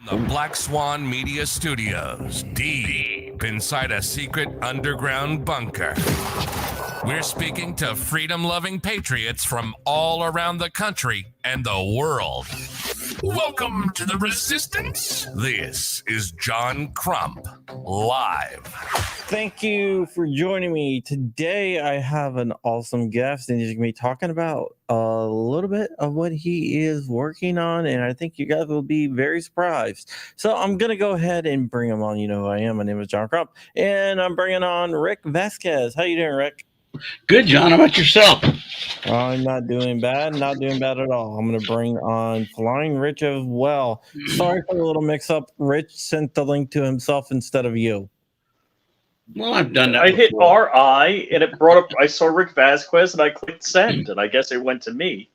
The Black Swan Media Studios, deep inside a secret underground bunker. We're speaking to freedom-loving patriots from all around the country and the world. Welcome to the Resistance. This is John Crump, live. Thank you for joining me. Today I have an awesome guest, and he's going to be talking about a little bit of what he is working on, and I think you guys will be very surprised. So I'm going to go ahead and bring him on. You know who I am. My name is John Crump, and I'm bringing on Rick Vasquez. How you doing, Rick? Good, John. How about yourself? I'm not doing bad. Not doing bad at all. I'm going to bring on Flying Rich as well. Sorry for the little mix-up. Rich sent the link to himself instead of you. Well, I've done that. I hit RI and it brought up. I saw Rick Vasquez and I clicked send, and I guess it went to me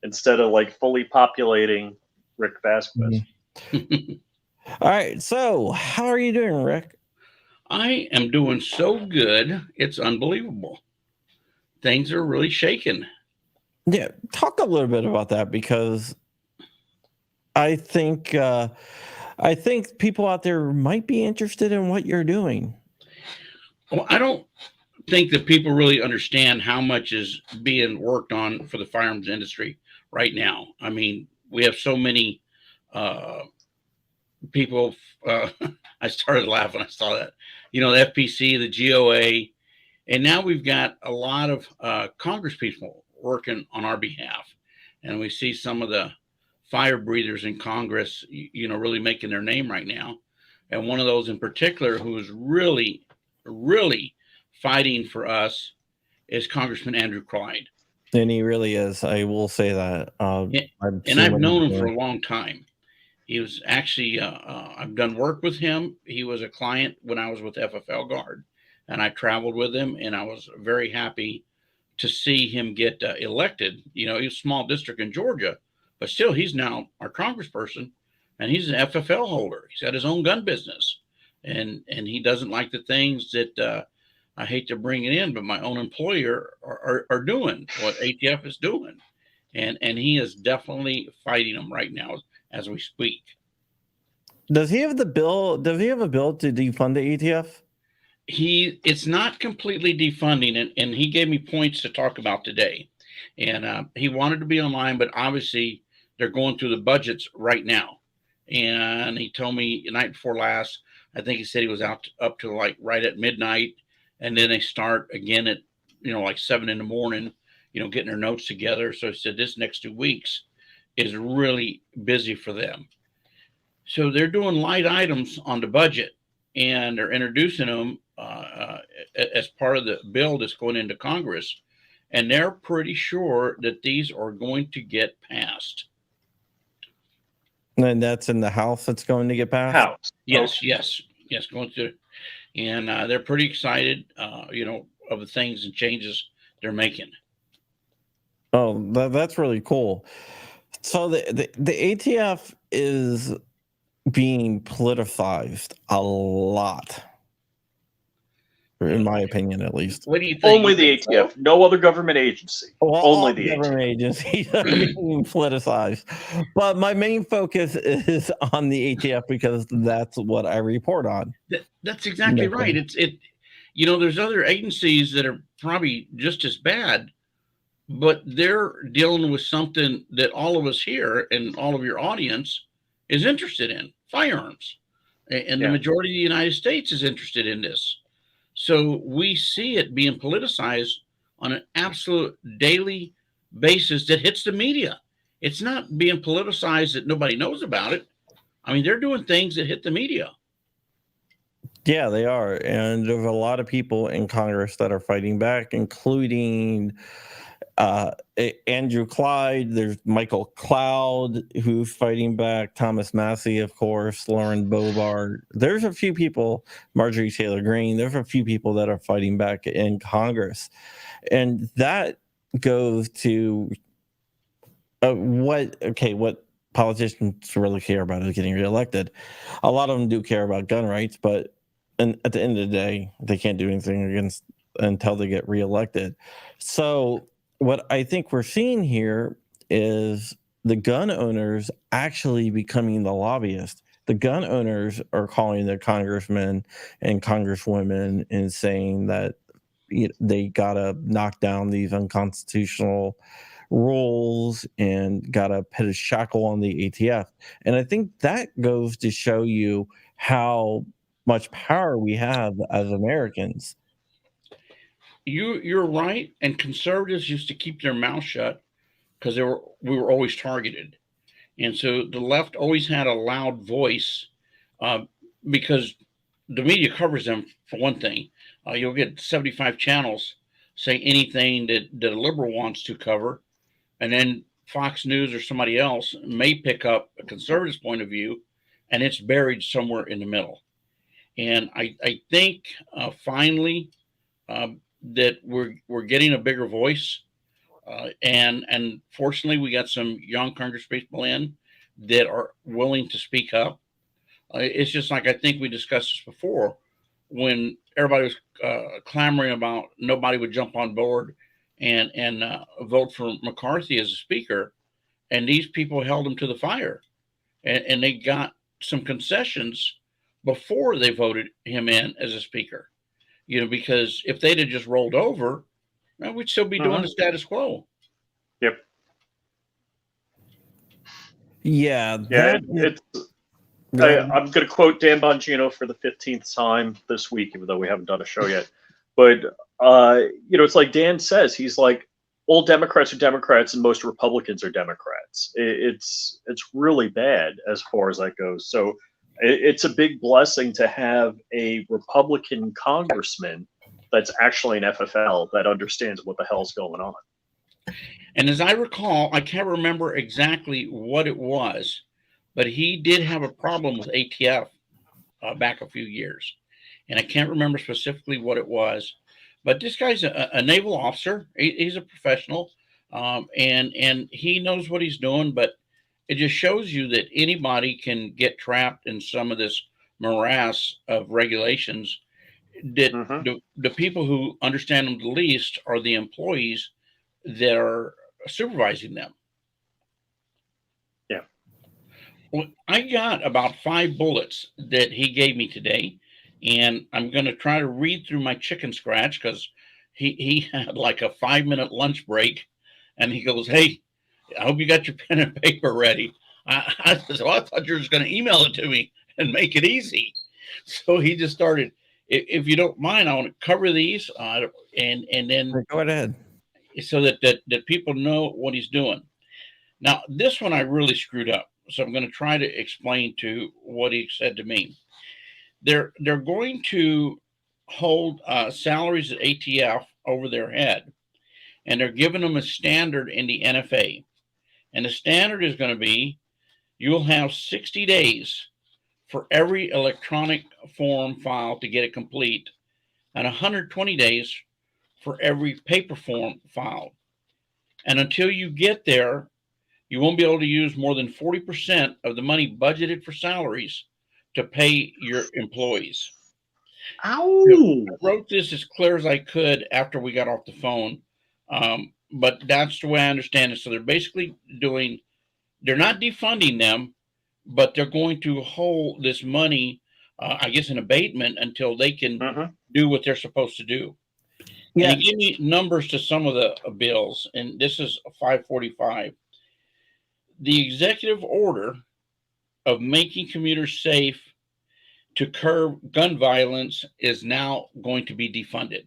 instead of like fully populating Rick Vasquez. All right. So, how are you doing, Rick? I am doing so good. It's unbelievable. Things are really shaking. Yeah, talk a little bit about that, because I think people out there might be interested in what you're doing. Well, I don't think that people really understand how much is being worked on for the firearms industry right now. I mean, we have so many people. I started laughing when I saw that. You know, the FPC, the GOA, and now we've got a lot of Congress people working on our behalf. And we see some of the fire breathers in Congress, you know, really making their name right now. And one of those in particular who is really fighting for us is Congressman Andrew Clyde. And he really is. I will say that. I've known him for a long time. He was actually, I've done work with him. He was a client when I was with FFL Guard, and I traveled with him, and I was very happy to see him get elected. You know, he's a small district in Georgia, but still he's now our congressperson, and he's an FFL holder. He's got his own gun business, and he doesn't like the things that I hate to bring it in, but my own employer are doing what ATF is doing, and he is definitely fighting them right now as we speak. Does he have the bill? Does he have a bill to defund the ATF? It's not completely defunding, and he gave me points to talk about today, and he wanted to be online, but obviously they're going through the budgets right now. And he told me the night before last, I think he said he was out up to like right at midnight, and then they start again at, you know, like 7 in the morning, you know, getting their notes together. So he said this next 2 weeks is really busy for them. So they're doing light items on the budget, and they're introducing them as part of the bill that's going into Congress. And they're pretty sure that these are going to get passed. And that's in the House that's going to get passed? House. Yes, going through. And they're pretty excited, you know, of the things and changes they're making. Oh, that's really cool. So the ATF is being politicized a lot, in my opinion, at least. What do you think? Only the ATF, no other government agency. Well, Only the government agencies are being politicized. But my main focus is on the ATF because that's what I report on. That's exactly right. You know, there's other agencies that are probably just as bad, but they're dealing with something that all of us here and all of your audience is interested in: firearms. And the majority of the United States is interested in this. So we see it being politicized on an absolute daily basis that hits the media. It's not being politicized that nobody knows about it. I mean, they're doing things that hit the media. Yeah, they are. And there's a lot of people in Congress that are fighting back, including Andrew Clyde. There's Michael Cloud, who's fighting back. Thomas Massey, of course. Lauren Boebert. There's a few people. Marjorie Taylor Greene. There's a few people that are fighting back in Congress. And that goes to what politicians really care about is getting reelected. A lot of them do care about gun rights, but at the end of the day, they can't do anything until they get reelected. So what I think we're seeing here is the gun owners actually becoming the lobbyists. the gun owners are calling the congressmen and congresswomen and saying that they gotta knock down these unconstitutional rules and gotta put a shackle on the ATF. And I think that goes to show you how much power we have as Americans. You're right, and conservatives used to keep their mouth shut because we were always targeted, and so the left always had a loud voice uh, because the media covers them for one thing. You'll get 75 channels say anything that a liberal wants to cover, and then Fox News or somebody else may pick up a conservative's point of view, and it's buried somewhere in the middle. And I think finally that we're getting a bigger voice, and fortunately we got some young congresspeople in that are willing to speak up. It's just like I think we discussed this before when everybody was clamoring about nobody would jump on board and vote for McCarthy as a speaker, and these people held him to the fire, and they got some concessions before they voted him in as a speaker. Because if they'd have just rolled over, well, we'd still be doing the status quo. Yep. Yeah, Yeah, I'm going to quote Dan Bongino for the 15th time this week, even though we haven't done a show yet. But, it's like Dan says, he's like, all Democrats are Democrats and most Republicans are Democrats. It's really bad as far as that goes. So it's a big blessing to have a Republican congressman that's actually an FFL that understands what the hell's going on. And as I recall, I can't remember exactly what it was, but he did have a problem with ATF back a few years. And I can't remember specifically what it was. But this guy's a naval officer. He's a professional, and he knows what he's doing. But it just shows you that anybody can get trapped in some of this morass of regulations. That the people who understand them the least are the employees that are supervising them. Yeah. Well, I got about 5 bullets that he gave me today, and I'm going to try to read through my chicken scratch because he had like a 5-minute lunch break, and he goes, "Hey, I hope you got your pen and paper ready." I thought you were just going to email it to me and make it easy. So he just started. If you don't mind, I want to cover these and then go ahead so that people know what he's doing. Now, this one I really screwed up, so I'm going to try to explain to what he said to me. They're going to hold salaries at ATF over their head, and they're giving them a standard in the NFA. And the standard is going to be you'll have 60 days for every electronic form file to get it complete, and 120 days for every paper form file. And until you get there, you won't be able to use more than 40% of the money budgeted for salaries to pay your employees. Ow! I wrote this as clear as I could after we got off the phone, but that's the way I understand it. So they're basically they're not defunding them, but they're going to hold this money, I guess, in abatement until they can do what they're supposed to do. Yeah. And he gave me numbers to some of the bills, and this is 545. The executive order of making commuters safe to curb gun violence is now going to be defunded.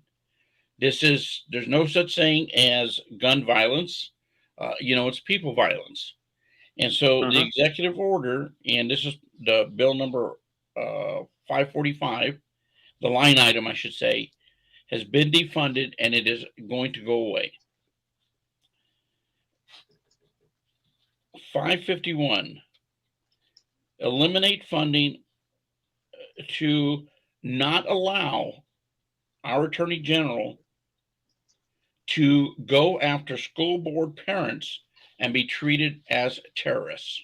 There's no such thing as gun violence. It's people violence. And so the executive order, and this is the bill number 545, the line item, I should say, has been defunded, and it is going to go away. 551, eliminate funding to not allow our Attorney General to go after school board parents and be treated as terrorists.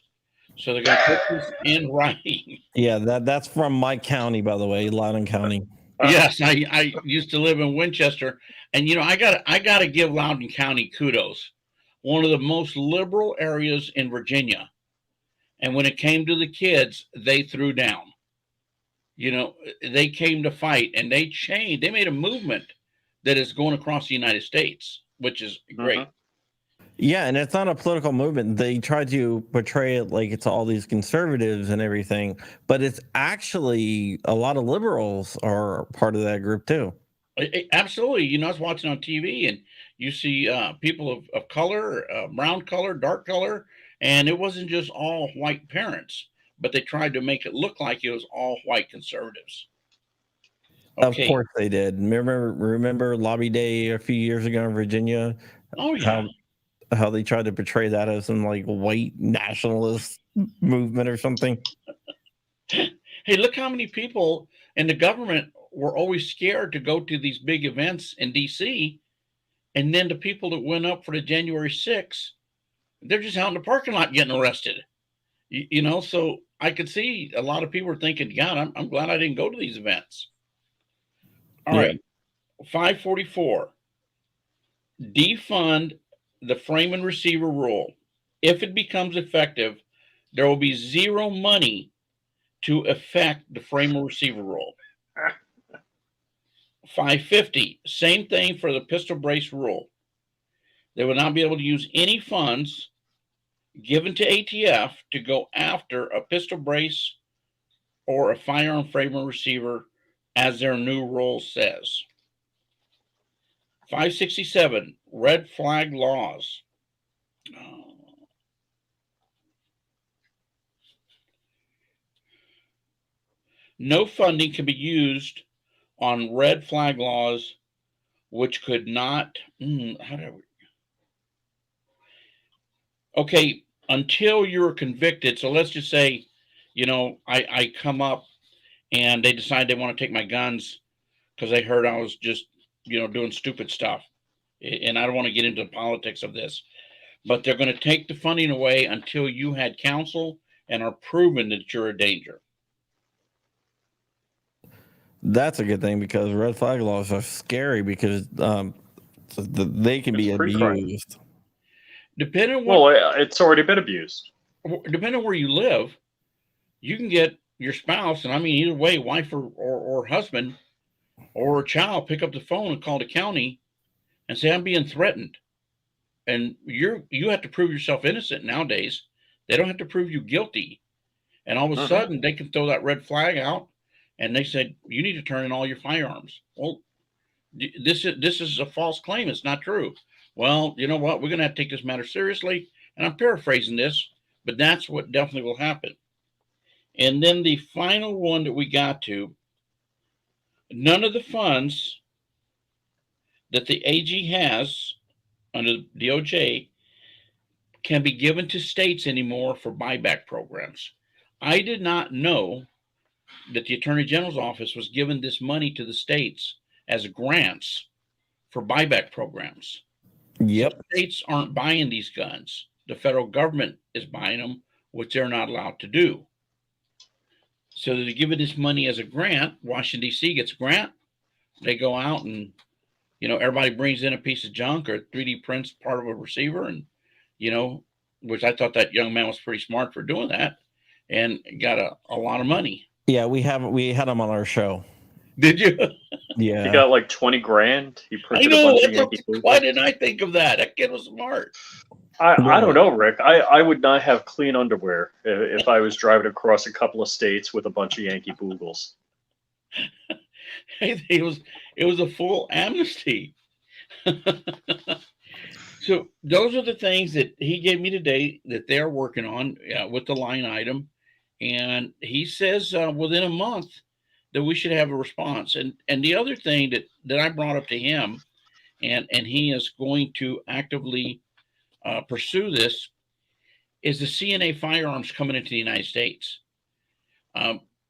So they're going to put this in writing. Yeah, that's from my county, by the way, Loudoun County. Yes, I used to live in Winchester, and I got to give Loudoun County kudos. One of the most liberal areas in Virginia, And when it came to the kids, they threw down. They came to fight, and they made a movement that is going across the United States, which is great. Yeah, and it's not a political movement. They try to portray it like it's all these conservatives and everything, but it's actually a lot of liberals are part of that group too. Absolutely. I was watching on TV, and you see people of color, brown color, dark color, and it wasn't just all white parents, but they tried to make it look like it was all white conservatives. Okay. Of course they did. Remember Lobby Day a few years ago in Virginia? Oh yeah. How they tried to portray that as some like white nationalist movement or something. Hey, look how many people in the government were always scared to go to these big events in DC, and then the people that went up for the January 6th, they're just out in the parking lot getting arrested. So I could see a lot of people were thinking, God, I'm glad I didn't go to these events. All right. 544. Defund the frame and receiver rule. If it becomes effective, there will be zero money to affect the frame and receiver rule. 550. Same thing for the pistol brace rule. They will not be able to use any funds given to ATF to go after a pistol brace or a firearm frame and receiver, as their new rule says. 567, red flag laws. No funding can be used on red flag laws which could not, okay, until you're convicted. So let's just say, I come up and they decide they want to take my guns because they heard I was just, doing stupid stuff. And I don't want to get into the politics of this, but they're going to take the funding away until you had counsel and are proven that you're a danger. That's a good thing, because red flag laws are scary because they can be abused. Depending on it's already been abused. Depending on where you live, you can get your spouse, and I mean either way, wife or husband or a child, pick up the phone and call the county and say, I'm being threatened. And you have to prove yourself innocent nowadays. They don't have to prove you guilty. And all of a sudden they can throw that red flag out, and they said, you need to turn in all your firearms. Well, this is a false claim. It's not true. Well, you know what? We're going to have to take this matter seriously. And I'm paraphrasing this, but that's what definitely will happen. And then the final one that we got to, none of the funds that the AG has under the DOJ can be given to states anymore for buyback programs. I did not know that the Attorney General's office was giving this money to the states as grants for buyback programs. Yep. So states aren't buying these guns. The federal government is buying them, which they're not allowed to do. So they're giving this money as a grant. Washington, D.C. gets a grant. They go out and, everybody brings in a piece of junk or 3D prints part of a receiver, and, which I thought that young man was pretty smart for doing that, and got a lot of money. Yeah, we had him on our show. Did you? Yeah. He got like 20 grand. He printed a bunch of Yankee Blue. Why didn't I think of that? That kid was smart. I don't know, Rick. I would not have clean underwear if I was driving across a couple of states with a bunch of Yankee Boogles. It was a full amnesty. So those are the things that he gave me today that they're working on with the line item. And he says within a month that we should have a response. And the other thing that I brought up to him, and he is going to actively pursue this, is the CNA firearms coming into the United States.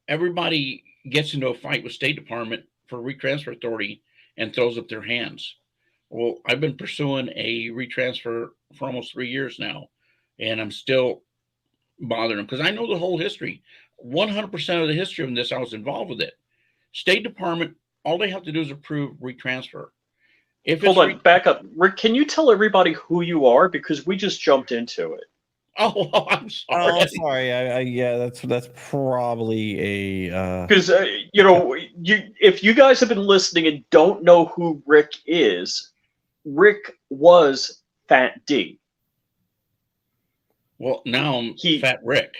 Everybody gets into a fight with State Department for retransfer authority and throws up their hands. Well, I've been pursuing a retransfer for almost 3 years now, and I'm still bothering them because I know the whole history. 100% of the history of this, I was involved with it. State Department, all they have to do is approve retransfer. Hold on, back up. Rick, can you tell everybody who you are? Because we just jumped into it. Oh, I'm sorry. Oh, sorry. Yeah, that's probably a. Because if you guys have been listening and don't know who Rick is, Rick was Fat D. Well, now I'm He- Fat Rick.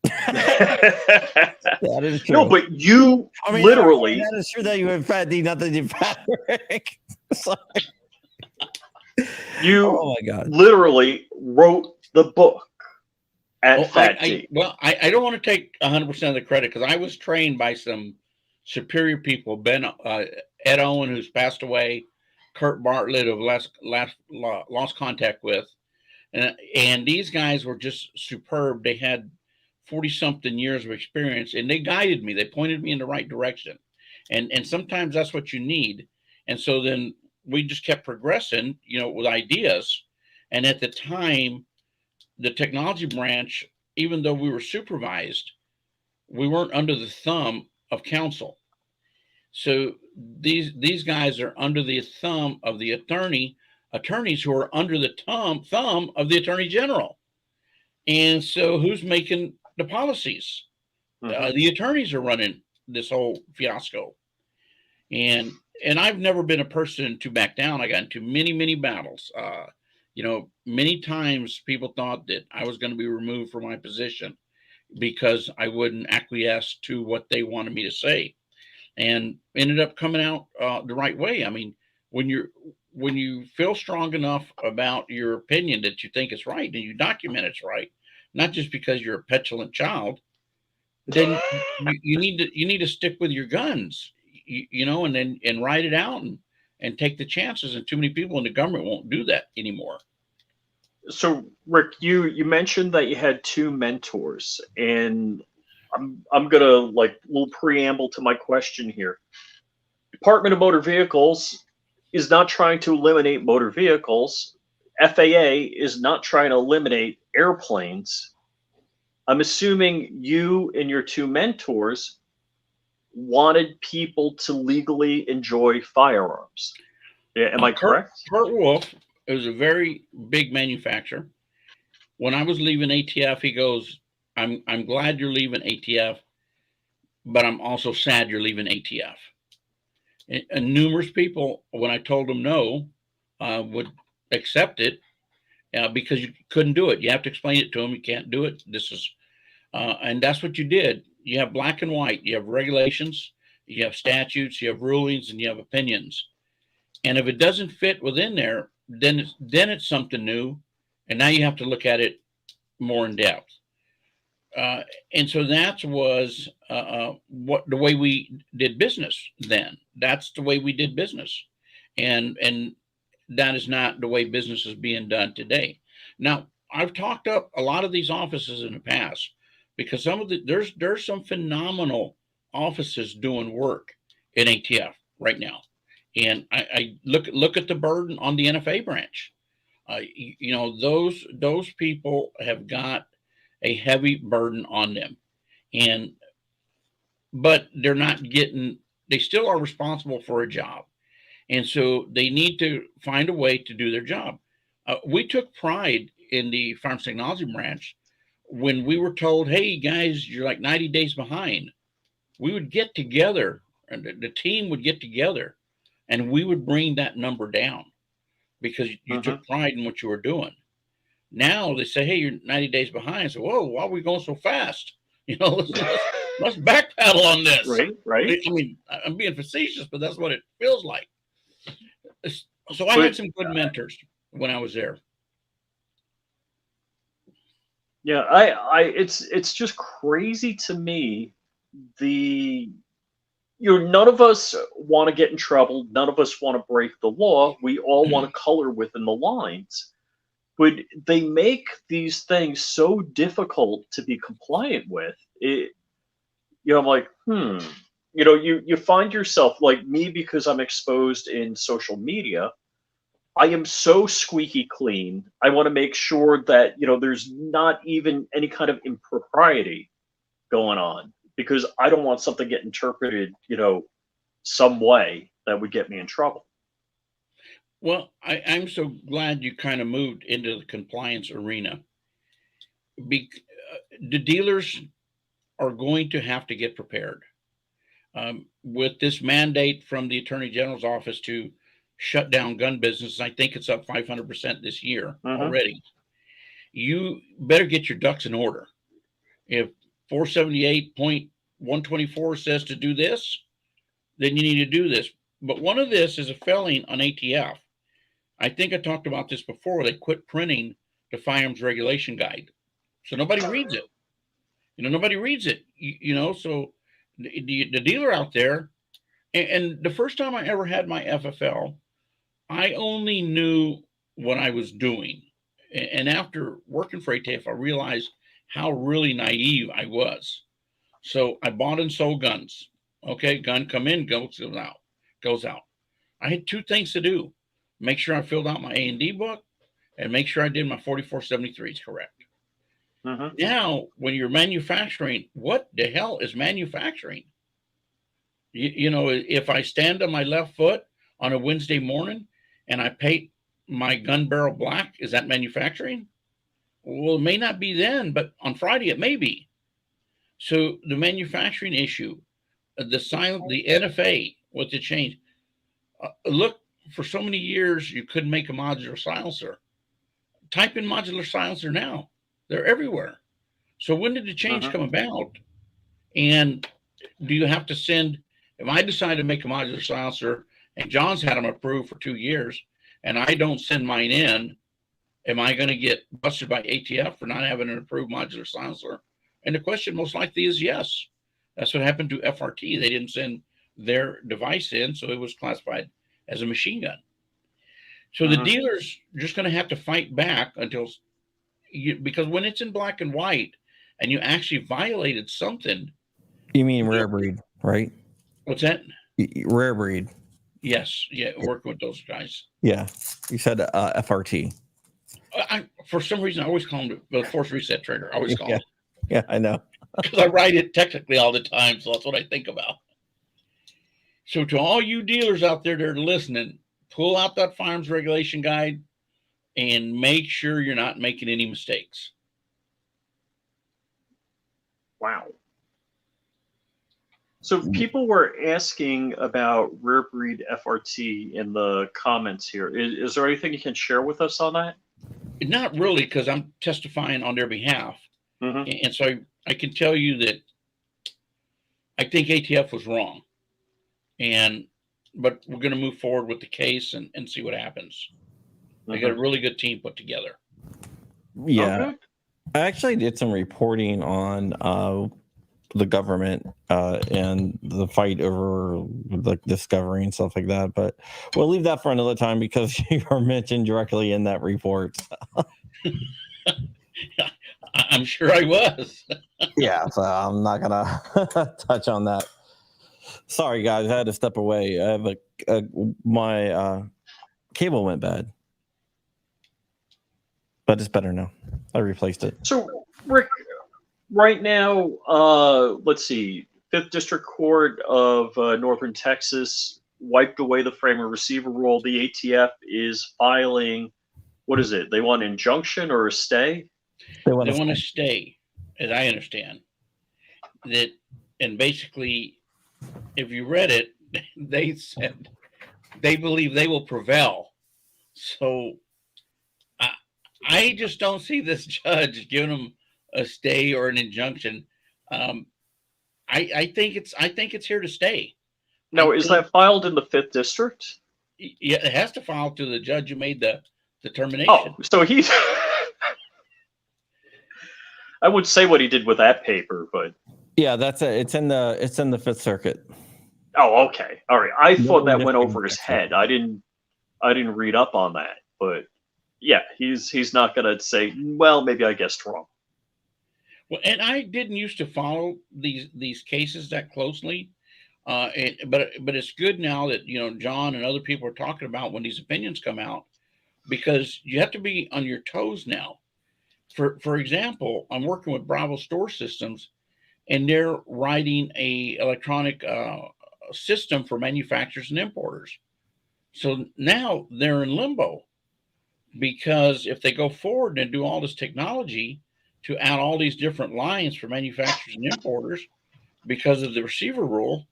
That is true. No, but you I mean, literally, that is true that you have Fat D, not that you Fat Rick. Sorry. you Oh my god. literally wrote the book at Well, Fat D. I don't want to take 100% of the credit because I was trained by some superior people. Ed Owen, who's passed away, Kurt Bartlett, who lost contact with, and these guys were just superb. They had 40-something years of experience, and they guided me. They pointed me in the right direction, and sometimes that's what you need. And so then we just kept progressing, with ideas. And at the time, the technology branch, even though we were supervised, we weren't under the thumb of counsel. So these guys are under the thumb of the attorneys who are under the thumb of the attorney general. And so who's making the policies? The attorneys are running this whole fiasco. And I've never been a person to back down. I got into many battles. Many times people thought that I was going to be removed from my position because I wouldn't acquiesce to what they wanted me to say, and ended up coming out the right way. I mean, when you feel strong enough about your opinion that you think it's right and you document it's right, not just because you're a petulant child, then you need to stick with your guns, and write it out and take the chances. And too many people in the government won't do that anymore. So, Rick, you mentioned that you had two mentors, and I'm gonna like a little preamble to my question here. Department of Motor Vehicles is not trying to eliminate motor vehicles. FAA is not trying to eliminate airplanes. I'm assuming you and your two mentors wanted people to legally enjoy firearms. Yeah, am I correct? Kurt Wolf is a very big manufacturer. When I was leaving ATF, he goes, I'm glad you're leaving ATF, but I'm also sad you're leaving ATF. And numerous people, when I told them no, would accept it because you couldn't do it. You have to explain it to them. You can't do it. And that's what you did. You have black and white. You have regulations, you have statutes, you have rulings, and you have opinions. And if it doesn't fit within there, then it's something new, and now you have to look at it more in depth. And so that was what the way we did business then. That's the way we did business, and that is not the way business is being done today. Now, I've talked up a lot of these offices in the past because there's some phenomenal offices doing work in ATF right now, and I look at the burden on the NFA branch. Those people have got a heavy burden on them, but they're not getting. They still are responsible for a job, and so they need to find a way to do their job. We took pride in the Firearms Technology branch when we were told, "Hey guys, you're like 90 days behind." We would get together, and the team would get together, and we would bring that number down because you took pride in what you were doing. Now they say, "Hey, you're 90 days behind." So, whoa, why are we going so fast? Let's backpedal on this. Right. I mean, I'm being facetious, but that's what it feels like. So I had some good mentors when I was there. Yeah, it's just crazy to me. None of us want to get in trouble. None of us want to break the law. We all want to color within the lines. But they make these things so difficult to be compliant with. I'm like, you find yourself like me because I'm exposed in social media. I am so squeaky clean. I want to make sure that, there's not even any kind of impropriety going on because I don't want something get interpreted, some way that would get me in trouble. Well, I'm so glad you kind of moved into the compliance arena. be, the dealers are going to have to get prepared with this mandate from the Attorney General's office to shut down gun business. I think it's up 500% this year already. You better get your ducks in order. If 478.124 says to do this, then you need to do this. But one of this is a felony on ATF. I think I talked about this before. They quit printing the firearms regulation guide. So nobody reads it. Nobody reads it. So the dealer out there, and the first time I ever had my FFL, I only knew what I was doing. And after working for ATF, I realized how really naive I was. So I bought and sold guns. Okay, gun come in, goes out. I had two things to do: make sure I filled out my A&D book, and make sure I did my 4473s correct. Now, when you're manufacturing, what the hell is manufacturing? If I stand on my left foot on a Wednesday morning and I paint my gun barrel black, is that manufacturing? Well, it may not be then, but on Friday it may be. So the manufacturing issue, the NFA, what to change? Look, for so many years you couldn't make a modular silencer. Type in modular silencer now; they're everywhere. So when did the change come about? And do you have to send? If I decide to make a modular silencer and John's had them approved for 2 years, and I don't send mine in, am I going to get busted by ATF for not having an approved modular silencer? And the question most likely is yes. That's what happened to FRT. They didn't send their device in, so it was classified as a machine gun. So the dealers are just going to have to fight back because when it's in black and white and you actually violated something. You mean rare breed, right? What's that? Rare breed. Yes. Yeah. Working with those guys. Yeah. You said FRT. For some reason, I always call them the force reset trigger. I always call them. Yeah, I know. Because I write it technically all the time. So that's what I think about. So to all you dealers out there that are listening, pull out that firearms regulation guide and make sure you're not making any mistakes. Wow. So people were asking about rare breed FRT in the comments here. Is there anything you can share with us on that? Not really, because I'm testifying on their behalf. And so I can tell you that I think ATF was wrong. But we're going to move forward with the case and see what happens. They got a really good team put together. Yeah. Okay. I actually did some reporting on the government and the fight over the discovery and stuff like that, but we'll leave that for another time because you are mentioned directly in that report. I'm sure I was. Yeah, so I'm not gonna touch on that. Sorry, guys, I had to step away. I have my cable went bad, but it's better now. I replaced it. So, Rick, right now, let's see, 5th District Court of Northern Texas wiped away the frame and receiver rule. The ATF is filing, what is it? They want an injunction or a stay? They want to stay, as I understand. That, and basically, if you read it, they said they believe they will prevail. So I just don't see this judge giving them a stay or an injunction. I think it's here to stay. Now, is that filed in the 5th District? Yeah, it has to file to the judge who made the determination. Oh, so he's. I would say what he did with that paper, but yeah, that's it. It's in the 5th Circuit. Oh, okay, all right. I thought that went over his head. I didn't read up on that, but yeah, he's not gonna say, well, maybe I guessed wrong. Well, and I didn't used to follow these cases that closely, but it's good now that John and other people are talking about when these opinions come out, because you have to be on your toes now. For example, I'm working with Bravo Store Systems, and they're writing a electronic system for manufacturers and importers. So now they're in limbo, because if they go forward and do all this technology to add all these different lines for manufacturers and importers because of the receiver rule,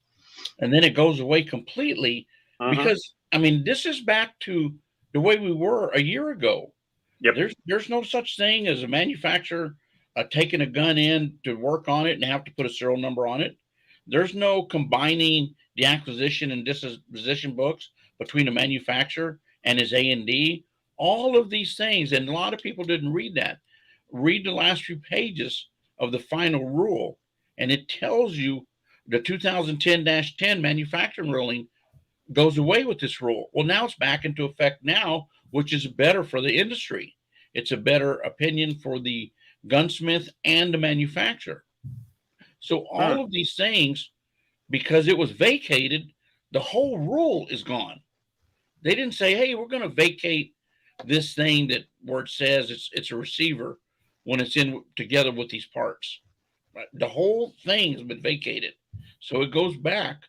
and then it goes away completely. Because I mean, this is back to the way we were a year ago. Yep. There's no such thing as a manufacturer taking a gun in to work on it and have to put a serial number on it. There's no combining the acquisition and disposition books between a manufacturer and his A&D. All of these things, and a lot of people didn't read that. Read the last few pages of the final rule, and it tells you the 2010-10 manufacturing ruling goes away with this rule. Well, now it's back into effect now, which is better for the industry. It's a better opinion for the gunsmith and the manufacturer. So all of these things, because it was vacated, the whole rule is gone. They didn't say, hey, we're going to vacate this thing that where it says it's a receiver when it's in together with these parts. Right? The whole thing has been vacated. So it goes back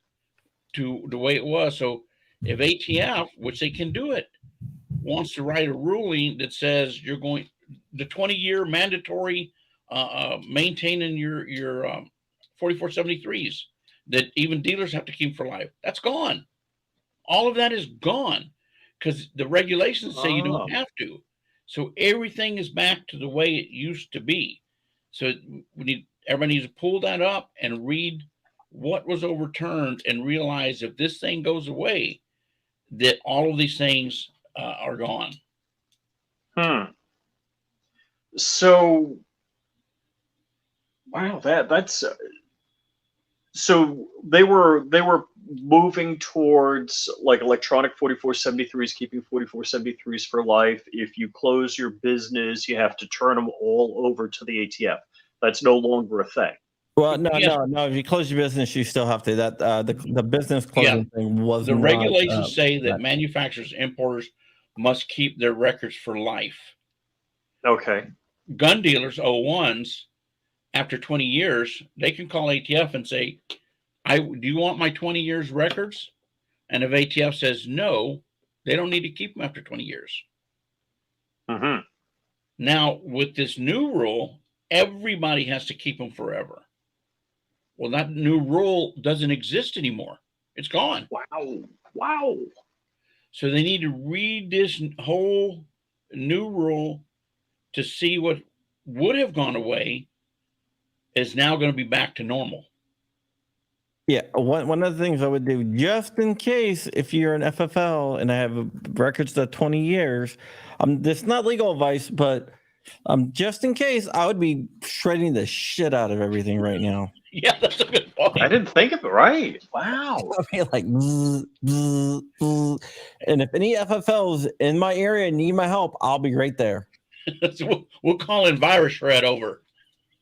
to the way it was. So if ATF, which they can do it, wants to write a ruling that says you're going the 20-year mandatory maintaining your 4473s that even dealers have to keep for life, that's gone. All of that is gone because the regulations say you don't have to. So everything is back to the way it used to be. So everybody needs to pull that up and read what was overturned and realize if this thing goes away, that all of these things are gone. So, wow, that's so they were moving towards like electronic 4473s, keeping 4473s for life. If you close your business, you have to turn them all over to the ATF. That's no longer a thing. Well, no. If you close your business, you still have to. That the business closing thing was the not, regulations say that manufacturers, importers must keep their records for life. Okay. Gun dealers, O1s, after 20 years, they can call ATF and say, do you want my 20 years records? And if ATF says no, they don't need to keep them after 20 years. Now, with this new rule, everybody has to keep them forever. Well, that new rule doesn't exist anymore. It's gone. Wow. So they need to read this whole new rule to see what would have gone away is now going to be back to normal. Yeah, one of the things I would do, just in case, if you're an FFL and I have records that 20 years, this is not legal advice, but just in case, I would be shredding the shit out of everything right now. Yeah, that's a good point. I didn't think of it. Right. Wow. I'd be like, and if any FFLs in my area need my help, I'll be right there. So we'll call in virus shred over.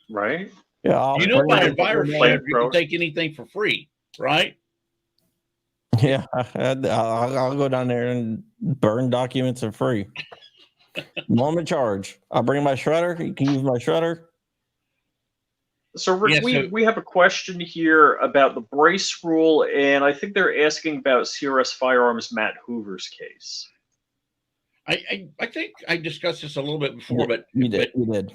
Right. Yeah, you know, by virus shred, you can take anything for free, right? Yeah, I'll go down there and burn documents for free. Moment charge. I'll bring my shredder. You can use my shredder. So Rick, we have a question here about the brace rule, and I think they're asking about CRS Firearms Matt Hoover's case. I think I discussed this a little bit before, but you did.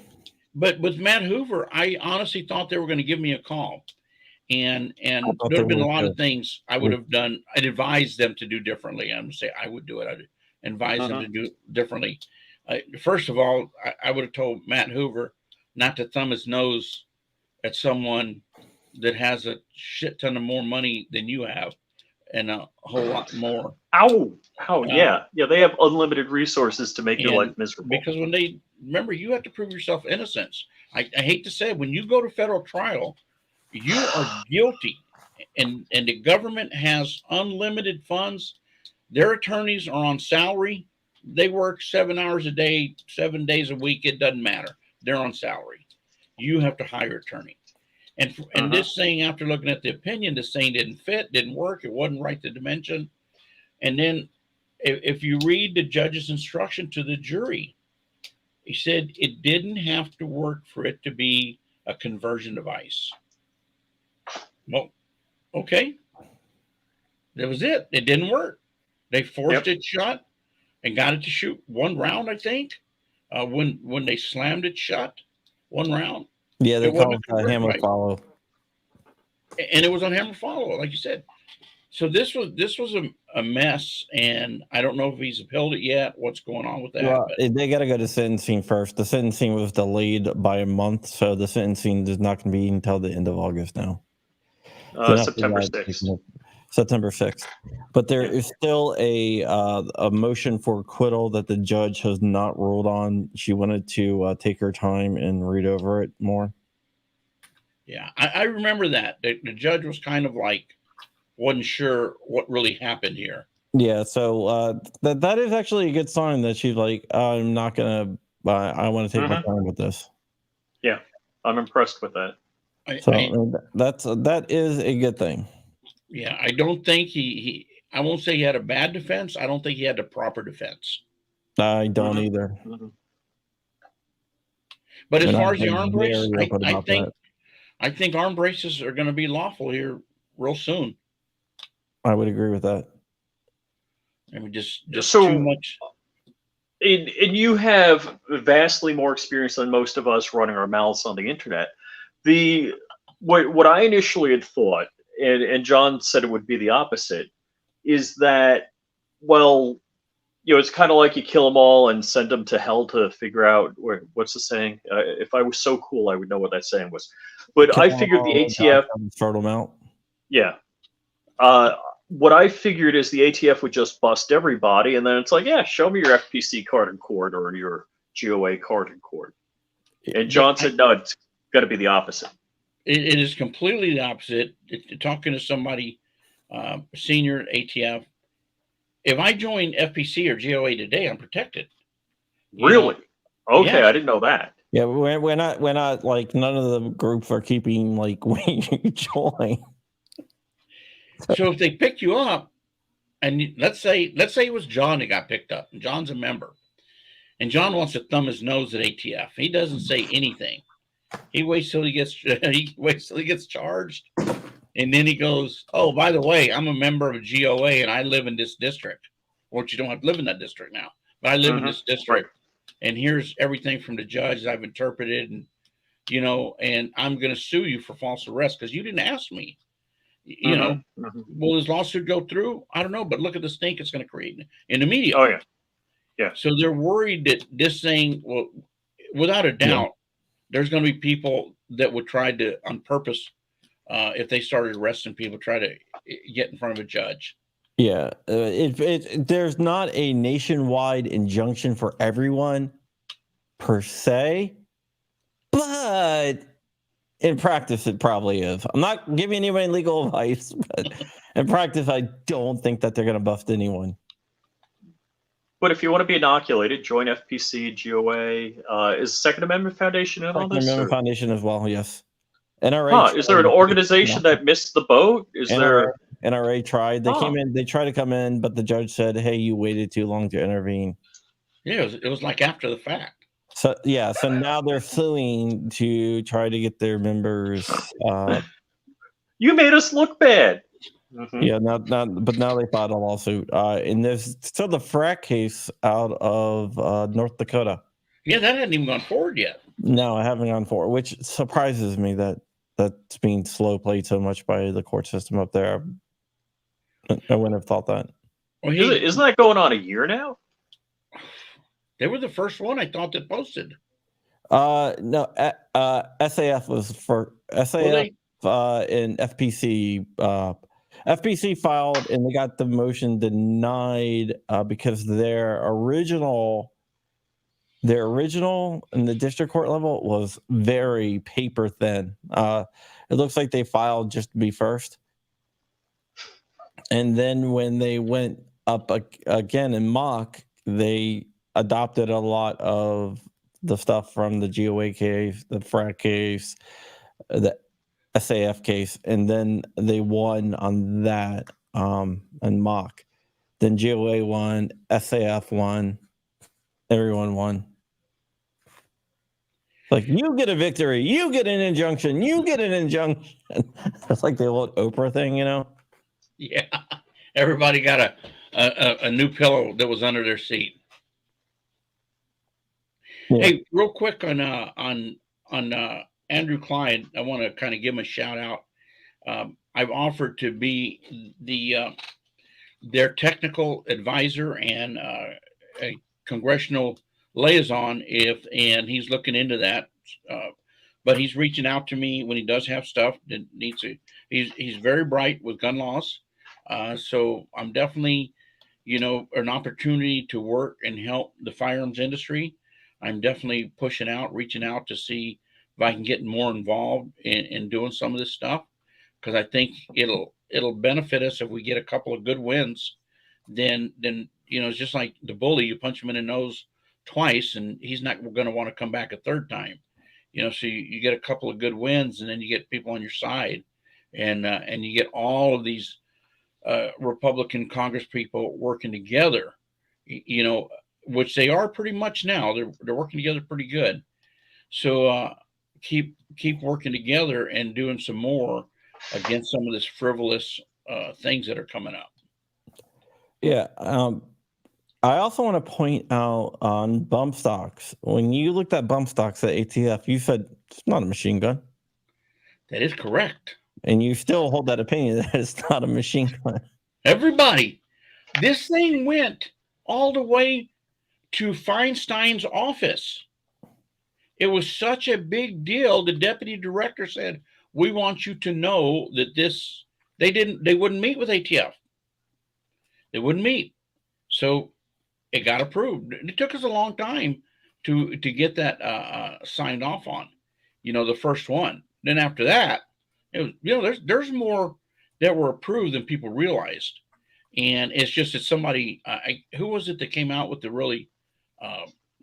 But with Matt Hoover, I honestly thought they were going to give me a call, and there would have been a lot of things I would have done. I'd advise them to do differently. I'm going to say I would do it. I'd advise them to do differently. First of all, I would have told Matt Hoover not to thumb his nose at someone that has a shit ton of more money than you have and a whole lot more. Yeah, they have unlimited resources to make your life miserable. Because when remember, you have to prove yourself innocence. I hate to say it, when you go to federal trial, you are guilty, and the government has unlimited funds. Their attorneys are on salary. They work 7 hours a day, 7 days a week. It doesn't matter. They're on salary. You have to hire an attorney. And this thing, after looking at the opinion, this thing didn't fit, didn't work. It wasn't right to dimension. And then if you read the judge's instruction to the jury, he said it didn't have to work for it to be a conversion device. Well, okay. That was it. It didn't work. They forced it shut and got it to shoot one round, I think, when they slammed it shut. one round. Yeah, they It call wasn't it a hammer fight. follow. And it was on hammer follow, like you said. So this was a mess, and I don't know if he's appealed it yet. What's going on with that? Well, But they got to go to sentencing first. The sentencing was delayed by a month, so the sentencing is not going to be until the end of August now. September 6th. September 6th. But there is still a motion for acquittal that the judge has not ruled on. She wanted to take her time and read over it more. yeah, I remember that. The judge was kind of like wasn't sure what really happened here. Yeah, so that is actually a good sign that she's like, I'm not gonna. I want to take my time with this. Yeah, I'm impressed with that. That is a good thing. Yeah, I don't think he. I won't say he had a bad defense. I don't think he had the proper defense. I don't either. But as And far I've as the been arm brace, very open about that. I think arm braces are going to be lawful here real soon. I would agree with that. I mean, just So- too much. And you have vastly more experience than most of us running our mouths on the internet. What I initially had thought, and John said it would be the opposite, is that, well, it's kind of like you kill them all and send them to hell to figure out what's the saying. If I was so cool, I would know what that saying was. But I figured the ATF, throw them out. yeah. What I figured is the ATF would just bust everybody, and then it's like, yeah, show me your FPC card in court or your GOA card in court. And John said, no, it's got to be the opposite. It is completely the opposite. Talking to somebody, senior ATF, if I join FPC or GOA today, I'm protected. Really? Okay, Yeah. I didn't know that. Yeah, we're not like none of the groups are keeping like when you join. So if they pick you up, and let's say it was John that got picked up, and John's a member, and John wants to thumb his nose at ATF. He doesn't say anything. He waits till he gets charged, and then he goes, "Oh, by the way, I'm a member of a GOA, and I live in this district." Or you don't have to live in that district now, but I live in this district, and here's everything from the judge I've interpreted, and and I'm going to sue you for false arrest because you didn't ask me. Will his lawsuit go through? I don't know, but look at the stink it's going to create in the media. Oh yeah. So they're worried that this thing, well, without a doubt, there's going to be people that would try to, on purpose, if they started arresting people, try to get in front of a judge. Yeah, there's not a nationwide injunction for everyone per se, but in practice, it probably is. I'm not giving anybody legal advice, but in practice, I don't think that they're going to bust anyone. But if you want to be inoculated, join FPC, GOA. Is Second Amendment Foundation in on this? Second Amendment Foundation as well, yes. NRA. Is there an organization that missed the boat? Is there? NRA tried. They came in. They tried to come in, but the judge said, "Hey, you waited too long to intervene." Yeah, it was like after the fact. So now they're suing to try to get their members. You made us look bad. Yeah, but now they filed a lawsuit, and there's still the frack case out of North Dakota. Yeah, that hadn't even gone forward yet. No, I haven't gone forward, which surprises me that's being slow played so much by the court system up there. I wouldn't have thought that. Well, isn't that going on a year now? They were the first one I thought that posted. No, SAF was for SAF and FPC. FPC filed and they got the motion denied because their original in the district court level was very paper thin. It looks like they filed just to be first. And then when they went up again in mock, they adopted a lot of the stuff from the GOA case, the frac case, the SAF case, and then they won on that and mock. Then GOA won, SAF won, everyone won. Like, you get a victory, you get an injunction, you get an injunction. It's like the old Oprah thing, Yeah, everybody got a new pillow that was under their seat. Yeah. Hey, real quick on on Andrew Clyde, I want to kind of give him a shout out. I've offered to be their technical advisor and a congressional liaison and he's looking into that. But he's reaching out to me when he does have stuff that needs to. He's very bright with gun laws, so I'm definitely, an opportunity to work and help the firearms industry. I'm definitely reaching out to see if I can get more involved in doing some of this stuff, because I think it'll benefit us if we get a couple of good wins. Then it's just like the bully. You punch him in the nose twice, and he's not going to want to come back a third time. So you get a couple of good wins, and then you get people on your side, and you get all of these Republican Congress people working together, which they are pretty much now. They're working together pretty good. So keep working together and doing some more against some of this frivolous things that are coming up. Yeah. I also want to point out on bump stocks. When you looked at bump stocks at ATF, you said it's not a machine gun. That is correct. And you still hold that opinion that it's not a machine gun. Everybody, this thing went all the way to Feinstein's office. It was such a big deal. The deputy director said, "We want you to know that they wouldn't meet with ATF. They wouldn't meet." So it got approved. It took us a long time to get that signed off on, the first one. Then after that, it was, there's more that were approved than people realized. And it's just that somebody, who was it that came out with the really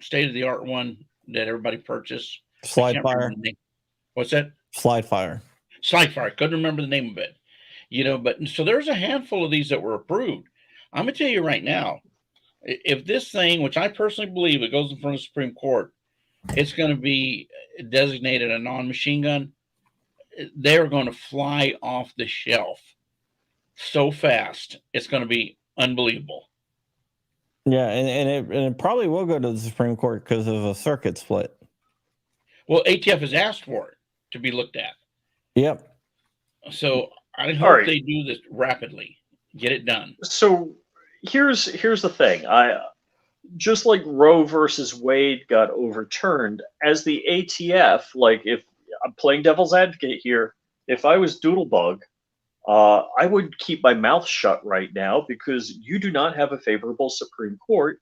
state of the art one that everybody purchased? Slide Fire. What's that? Slide Fire. Slide Fire. Couldn't remember the name of it. But so there's a handful of these that were approved. I'm going to tell you right now, if this thing, which I personally believe it goes in front of the Supreme Court, it's going to be designated a non-machine gun, they're going to fly off the shelf so fast. It's going to be unbelievable. Yeah, and it probably will go to the Supreme Court because of a circuit split. Well, ATF has asked for it to be looked at. Yep. So I hope they do this rapidly. Get it done. So here's the thing. Just like Roe versus Wade got overturned, as the ATF, like, if I'm playing devil's advocate here, if I was Doodlebug, I would keep my mouth shut right now because you do not have a favorable Supreme Court.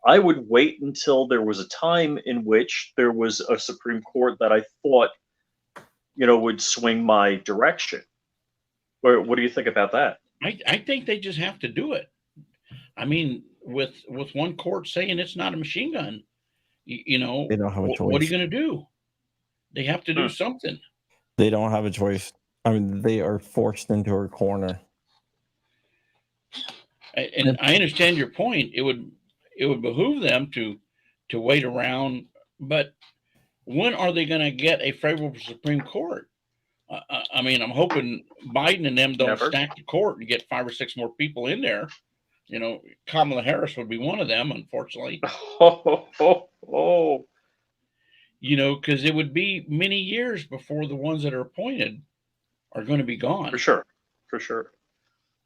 I would wait until there was a time in which there was a Supreme Court that I thought, would swing my direction. What do you think about that? I think they just have to do it. I mean, with one court saying it's not a machine gun, they don't have a choice. What are you going to do? They have to do something. They don't have a choice. I mean, they are forced into a corner. And I understand your point. It would behoove them to wait around, but when are they going to get a favorable Supreme Court? I mean, I'm hoping Biden and them don't stack the court and get 5 or 6 more people in there. Kamala Harris would be one of them, unfortunately. Because it would be many years before the ones that are appointed are going to be gone. For sure.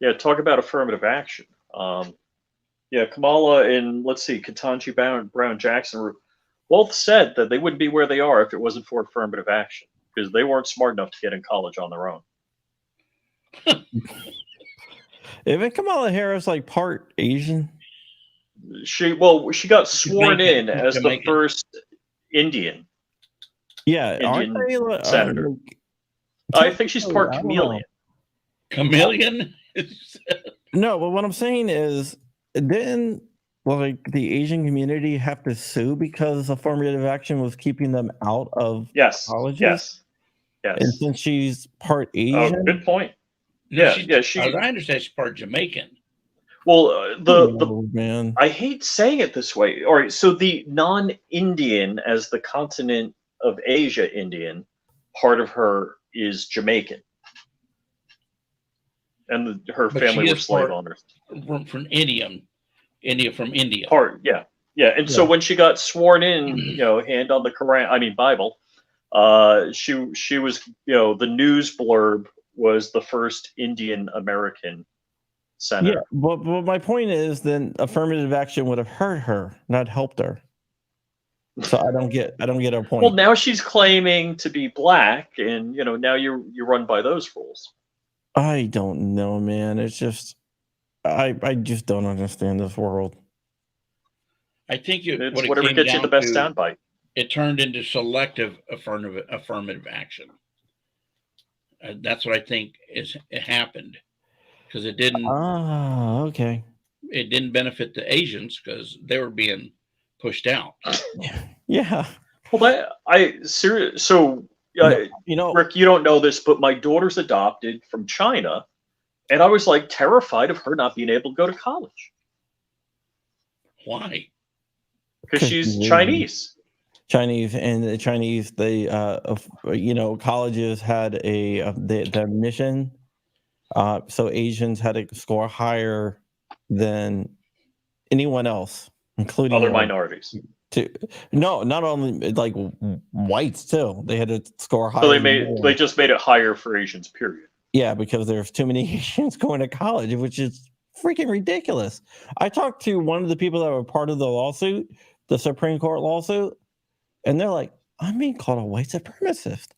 Yeah, talk about affirmative action. Kamala and, let's see, Ketanji Brown Jackson both said that they wouldn't be where they are if it wasn't for affirmative action, because they weren't smart enough to get in college on their own. Isn't Kamala Harris like part Asian? She got sworn in as the first Indian. Yeah, Indian senator. I think she's part chameleon. Chameleon? No, but what I'm saying is, didn't the Asian community have to sue because affirmative action was keeping them out of colleges? Yes. And since she's part Asian, good point. She, as I understand, she's part Jamaican. Well, man, I hate saying it this way. All right, so the non-Indian, as the continent of Asia Indian, part of her is Jamaican, and her family were slave owners from India. And so when she got sworn in, hand on the Bible, She was, the news blurb was the first Indian American senator. Yeah, but my point is, then affirmative action would have hurt her, not helped her. So I don't get her point. Well, now she's claiming to be black, and now you run by those rules. I don't know, man. It's just I just don't understand this world. I think it's whatever gets you the best soundbite. It turned into selective affirmative action. That's what I think it happened, because it didn't. Okay. It didn't benefit the Asians because they were being pushed out. Yeah. Well, so Rick, you don't know this, but my daughter's adopted from China, and I was like terrified of her not being able to go to college. Why? Because she's Chinese. And the Chinese, they colleges had their mission, so Asians had to score higher than anyone else, including other minorities. Not only like whites too. They had to score higher. So they just made it higher for Asians, period. Yeah, because there's too many Asians going to college, which is freaking ridiculous. I talked to one of the people that were part of the lawsuit, the Supreme Court lawsuit, and they're like, I'm being called a white supremacist.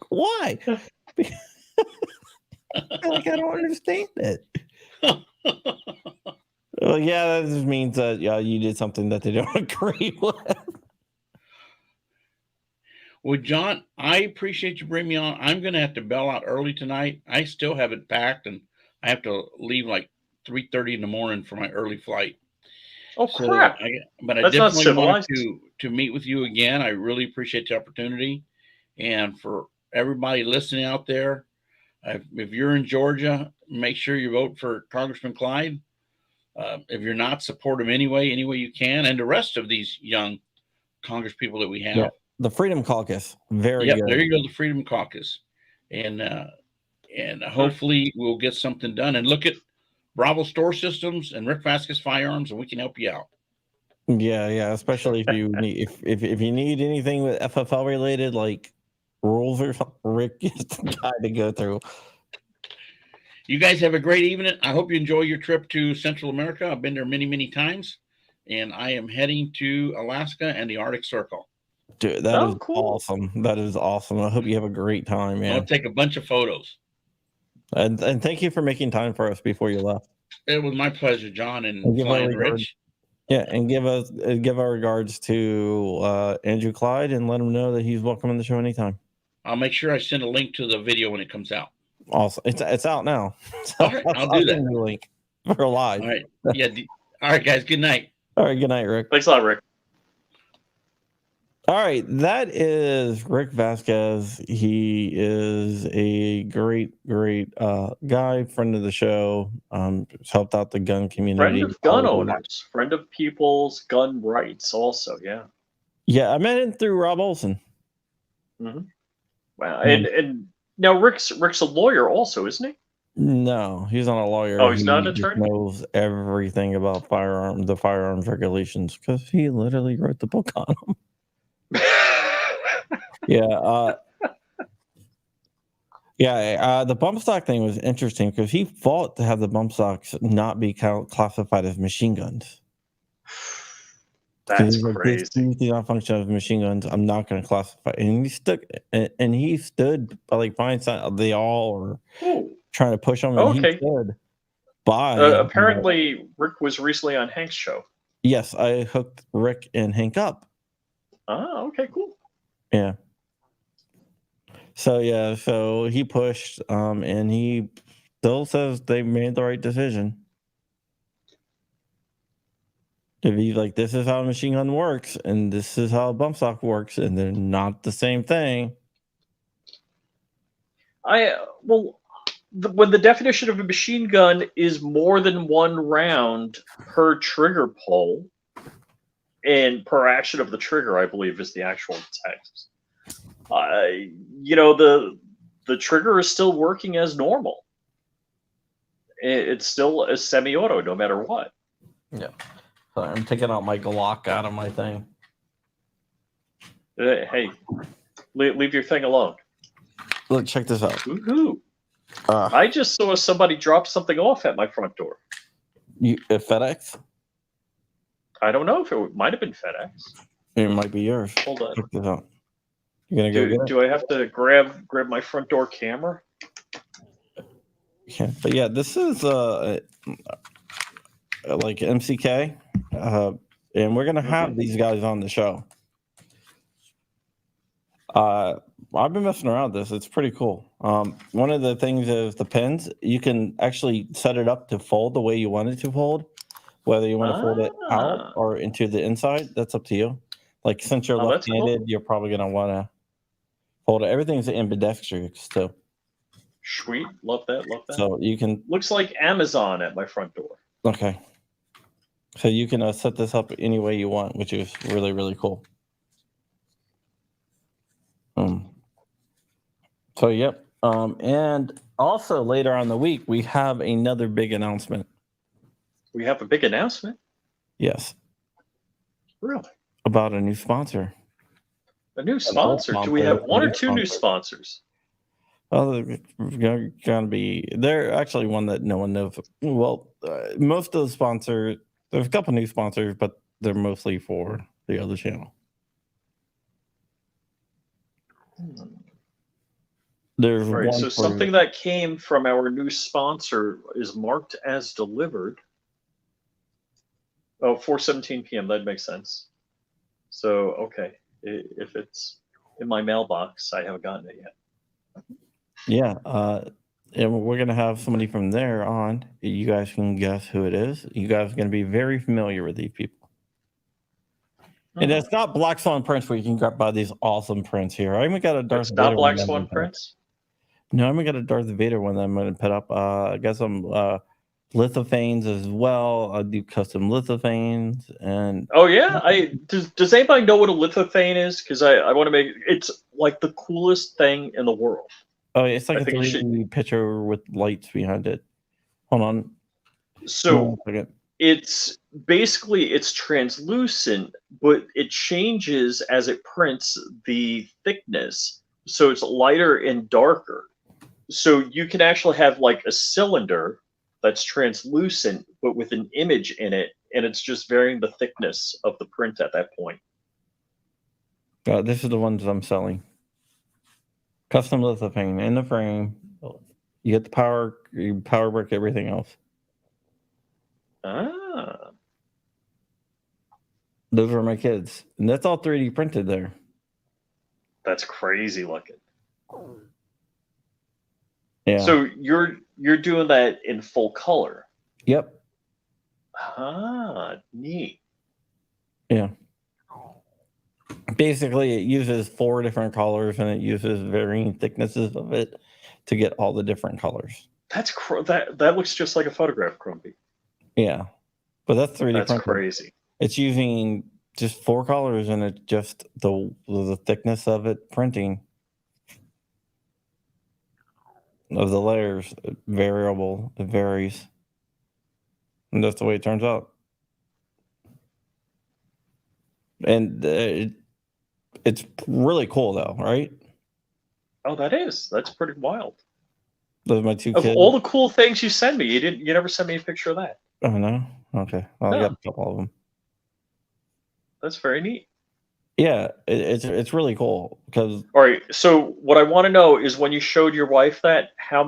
Why? Like, I don't understand it. Well, yeah, that just means that you did something that they don't agree with. Well, John, I appreciate you bringing me on. I'm going to have to bail out early tonight. I still have it packed, and I have to leave like 3:30 in the morning for my early flight. Oh, crap. But I definitely want to meet with you again. I really appreciate the opportunity. And for everybody listening out there, if you're in Georgia, make sure you vote for Congressman Clyde. If you're not, support him any way you can, and the rest of these young Congress people that we have. Yeah, the Freedom Caucus, very good. There you go, the Freedom Caucus, and hopefully we'll get something done. And look at Bravo Store Systems and Rick Vasquez Firearms, and we can help you out. Yeah, especially if you need if you need anything with FFL related, like rules or something, Rick is the guy to go through. You guys have a great evening. I hope you enjoy your trip to Central America. I've been there many, many times, and I am heading to Alaska and the Arctic Circle. Dude, that is cool. Awesome. That is awesome. I hope you have a great time, man. I'll take a bunch of photos. And thank you for making time for us before you left. It was my pleasure, John, and Rich. Yeah, and give our regards to Andrew Clyde and let him know that he's welcome on the show anytime. I'll make sure I send a link to the video when it comes out. Awesome. It's out now. So all right, I'll do that. The link for live. All right. Yeah. All right, guys. Good night. All right. Good night, Rick. Thanks a lot, Rick. All right. That is Rick Vasquez. He is a great guy, friend of the show. Helped out the gun community. Friend of gun owners. Friend of people's gun rights also. Yeah. Yeah. I met him through Rob Olson. Mm-hmm. Wow. And now Rick's a lawyer also, isn't he? No, he's not a lawyer. Oh, he's not an attorney? He knows everything about the firearms regulations because he literally wrote the book on them. Yeah. The bump stock thing was interesting because he fought to have the bump stocks not be classified as machine guns. That's crazy. These do not function as machine guns. I'm not going to classify. And he stood like Feinstein. They all were trying to push him. And he stood by. Apparently, Rick was recently on Hank's show. Yes, I hooked Rick and Hank up. Oh, okay, cool. Yeah. So he pushed, and he still says they made the right decision. To be like, this is how a machine gun works, and this is how a bump stock works, and they're not the same thing. When the definition of a machine gun is more than one round per trigger pull, and per action of the trigger, I believe is the actual text. The trigger is still working as normal. It's still a semi-auto, no matter what. Yeah. Sorry, I'm taking out my Glock out of my thing. Hey, leave your thing alone. Look, check this out. Woohoo! I just saw somebody drop something off at my front door. FedEx? I don't know if it might have been FedEx. It might be yours. Hold on. Check this out. You gonna go get it? Do I have to grab my front door camera? Yeah, but yeah, this is like MCK, and we're gonna have these guys on the show. I've been messing around with this. It's pretty cool. One of the things is the pins. You can actually set it up to fold the way you want it to fold, whether you want to fold it out or into the inside. That's up to you. Like since you're left-handed, cool. You're probably gonna want to fold it. Everything's ambidextrous too. Sweet, love that. So you can. Looks like Amazon at my front door. Okay. So you can set this up any way you want, which is really, really cool. So yep. And also later on in the week we have another big announcement. We have a big announcement? Yes. Really? About a new sponsor. A new sponsor? Do we have one or two new sponsors? Well, they're gonna be. They're actually one that no one knows. Well, most of the sponsors. There's a couple new sponsors, but they're mostly for the other channel. There's right, so something that came from our new sponsor is marked as delivered. Oh, 4:17 p.m. That makes sense. So, okay, if it's in my mailbox, I haven't gotten it yet. Yeah, and we're gonna have somebody from there on. You guys can guess who it is. You guys are gonna be very familiar with these people. And it's not Black Swan prints where you can grab by these awesome prints here. I even got a Darth Vader. Not Black Swan prints? No, I'm gonna get a Darth Vader one that I'm gonna put up. I got some lithophanes as well. I do custom lithophanes and. Oh yeah, does anybody know what a lithophane is? Because I want to make it's like the coolest thing in the world. Oh, it's like a 3D picture with lights behind it. Hold on. So it's basically it's translucent, but it changes as it prints the thickness. So it's lighter and darker. So you can actually have like a cylinder that's translucent, but with an image in it, and it's just varying the thickness of the print at that point. This is the ones I'm selling. Custom lithophane in the frame. You get the power, you power brick everything else. Those are my kids, and that's all 3D printed there. That's crazy looking. Yeah. So you're doing that in full color. Yep. Neat. Yeah. Basically, it uses 4 different colors, and it uses varying thicknesses of it to get all the different colors. That's that looks just like a photograph, Crumpy. Yeah, but that's 3D. That's printed. Crazy. It's using just 4 colors, and it just the thickness of it printing of the layers variable. It varies, and that's the way it turns out. And it's really cool, though, right? Oh, that's pretty wild. Those are my 2 of kids. All the cool things you send me, you never sent me a picture of that. Oh no. Okay. Well, no. I got a couple of them. That's very neat. Yeah, it's really cool because. All right. So what I want to know is when you showed your wife that, how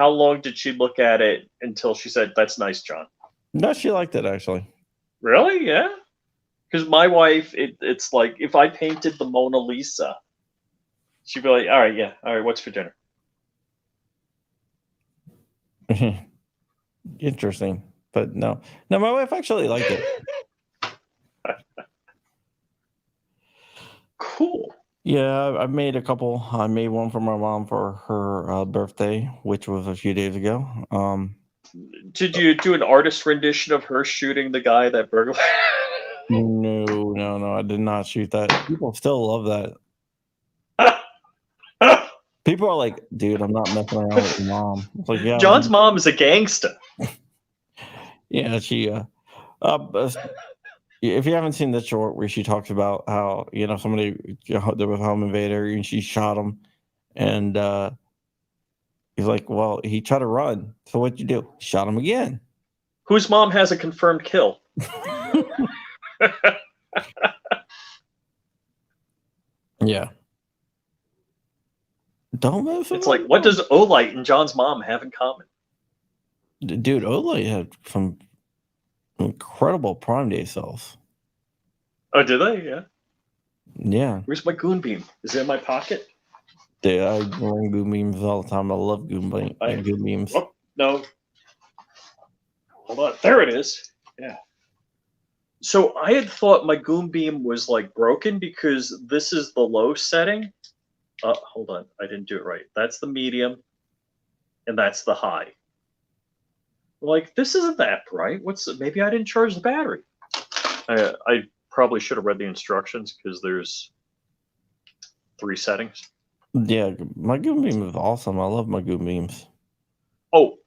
long did she look at it until she said, "That's nice, John"? No, she liked it actually. Really? Yeah. Because my wife, it's like if I painted the Mona Lisa, she'd be like, "All right, yeah, all right, what's for dinner?" Interesting, but no, my wife actually liked it. Cool. Yeah, I made a couple. I made one for my mom for her birthday, which was a few days ago. Did you do an artist rendition of her shooting the guy that burglar? No, I did not shoot that. People still love that. People are like, dude, I'm not messing around with your mom. It's like, yeah. John's mom is a gangster. Yeah, she If you haven't seen the short where she talks about how somebody there was a home invader and she shot him, and he's like, "Well, he tried to run, so what'd you do? Shot him again." Whose mom has a confirmed kill? Yeah. Don't mess with It's like, what does Olite and John's mom have in common? Dude, Olite had some incredible Prime Day cells. Oh, did they? Yeah. Yeah. Where's my goon beam? Is it in my pocket? Dude, I run goon beams all the time. I love goon beams. Oh, no. Hold on. There it is. Yeah. So I had thought my goon beam was like broken because this is the low setting. Hold on. I didn't do it right. That's the medium, and that's the high. Like, this isn't that bright. Maybe I didn't charge the battery. I probably should have read the instructions because there's 3 settings. Yeah, my goon beam is awesome. I love my goon beams. Oh,